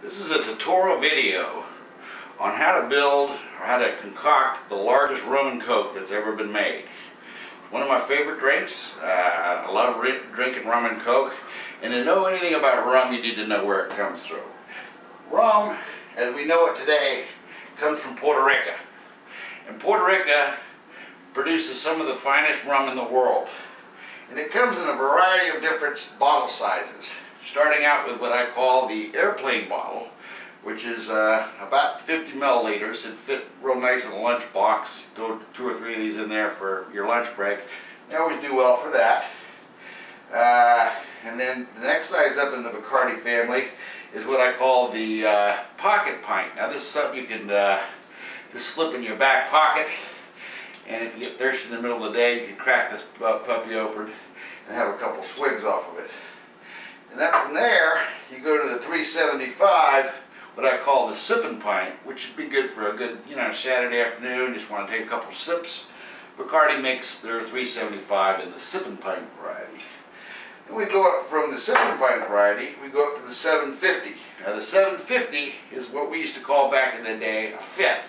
This is a tutorial video on how to build or how to concoct the largest rum and coke that's ever been made. One of my favorite drinks. I love drinking rum and coke. And to know anything about rum, you need to know where it comes from. Rum, as we know it today, comes from Puerto Rico. And Puerto Rico produces some of the finest rum in the world. And it comes in a variety of different bottle sizes. Starting out with what I call the airplane bottle, which is about 50 milliliters. It fit real nice in a lunch box. Throw 2 or 3 of these in there for your lunch break. They always do well for that. And then the next size up in the Bacardi family is what I call the pocket pint. Now this is something you can just slip in your back pocket, and if you get thirsty in the middle of the day, you can crack this puppy open and have a couple swigs off of it. And then from there, you go to the 375, what I call the sipping pint, which would be good for a good, Saturday afternoon. Just want to take a couple sips. Bacardi makes their 375 in the sipping pint variety. Then we go up from the sipping pint variety, we go up to the 750. Now the 750 is what we used to call back in the day a fifth.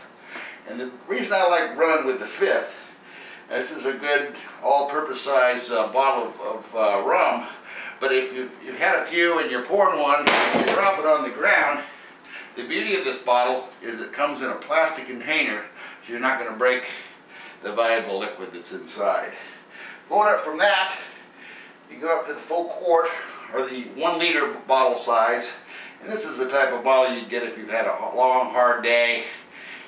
And the reason I like running with the fifth, this is a good all-purpose size bottle of rum. But if you've had a few and you're pouring one and you drop it on the ground, the beauty of this bottle is it comes in a plastic container, so you're not going to break the valuable liquid that's inside. Going up from that, you go up to the full quart, or the 1 liter bottle size. And this is the type of bottle you'd get if you've had a long, hard day.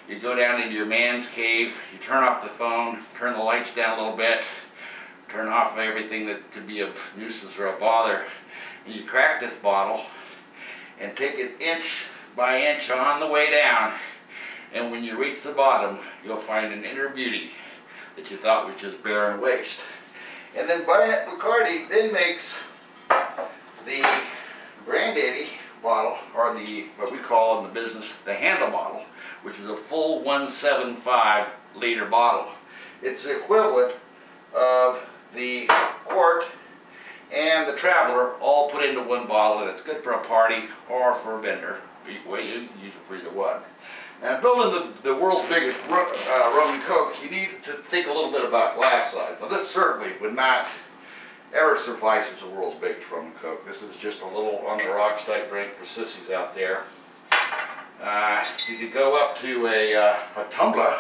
You go down into your man's cave, you turn off the phone, turn the lights down a little bit, turn off everything that could be of nuisance or a bother, and you crack this bottle and take it inch by inch on the way down, and when you reach the bottom, you'll find an inner beauty that you thought was just barren waste. And then Bacardi then makes the granddaddy bottle, or the what we call in the business the handle bottle, which is a full 175 liter bottle. It's the equivalent of the quart and the traveler all put into one bottle, and it's good for a party or for a vendor. Well, you can use it for either one. Now, building the world's biggest rum and coke, you need to think a little bit about glass size. Now, this certainly would not ever suffice as the world's biggest rum and coke. This is just a little on the rocks type drink for sissies out there. You could go up to a tumbler,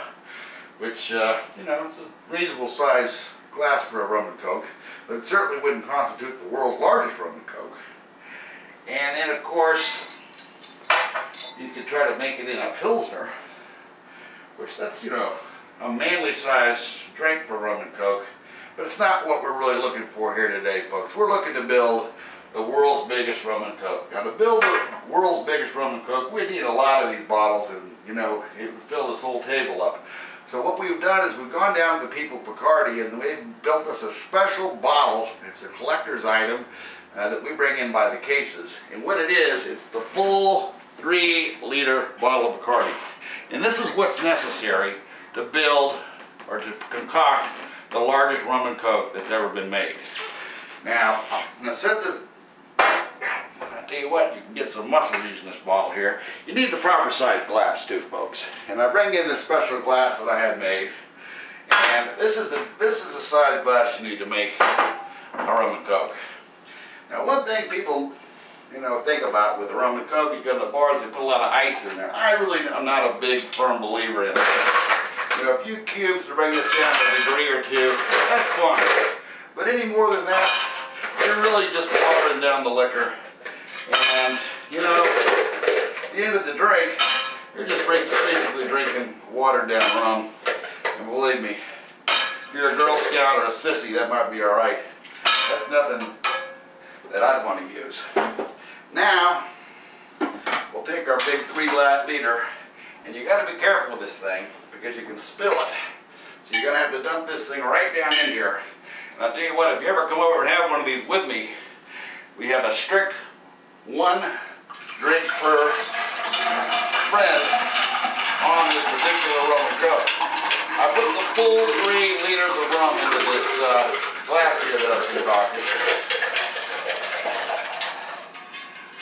which it's a reasonable size glass for a rum and coke, but it certainly wouldn't constitute the world's largest rum and coke. And then, of course, you could try to make it in a pilsner, which that's a manly size drink for rum and coke, but it's not what we're really looking for here today, folks. We're looking to build the world's biggest rum and coke. Now, to build the world's biggest rum and coke, we need a lot of these bottles, and it would fill this whole table up. So what we've done is we've gone down to People Bacardi, and they've built us a special bottle. It's a collector's item that we bring in by the cases. And what it is, it's the full 3 liter bottle of Bacardi. And this is what's necessary to build or to concoct the largest rum and coke that's ever been made. Now, I'm going to set this. I'll tell you what, you can get some muscle using this bottle here. You need the proper size glass too, folks. And I bring in this special glass that I had made. And this is the size glass you need to make a rum and coke. Now, one thing people think about with the rum and coke, you go to the bars, they put a lot of ice in there. I really am not a big firm believer in this. A few cubes to bring this down to a degree or 2, that's fine. But any more than that, you're really just watering down the liquor. And, at the end of the drink, you're just basically drinking watered down rum. And believe me, if you're a Girl Scout or a sissy, that might be alright. That's nothing that I'd want to use. Now, we'll take our big 3 liter, and you got to be careful with this thing because you can spill it. So you're going to have to dump this thing right down in here. And I'll tell you what, if you ever come over and have one of these with me, we have a strict 1 drink per friend on this particular rum and coke. I put the full 3 liters of rum into this glass here that I've concocted.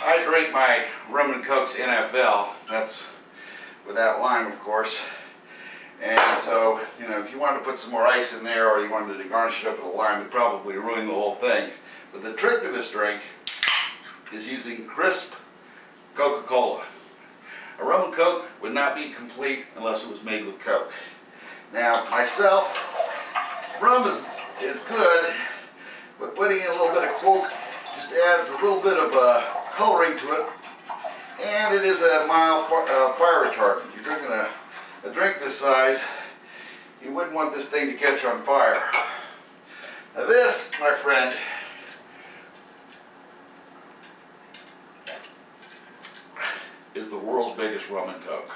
I drink my rum and cokes NFL. That's without lime, of course. And so, you know, if you wanted to put some more ice in there or you wanted to garnish it up with a lime, it'd probably ruin the whole thing. But the trick to this drink is using crisp Coca-Cola. A rum and coke would not be complete unless it was made with Coke. Now, myself, rum is good, but putting in a little bit of Coke just adds a little bit of coloring to it, and it is a mild fire retardant. If you're drinking a drink this size, you wouldn't want this thing to catch on fire. Now this, my friend, is the world's biggest rum and coke.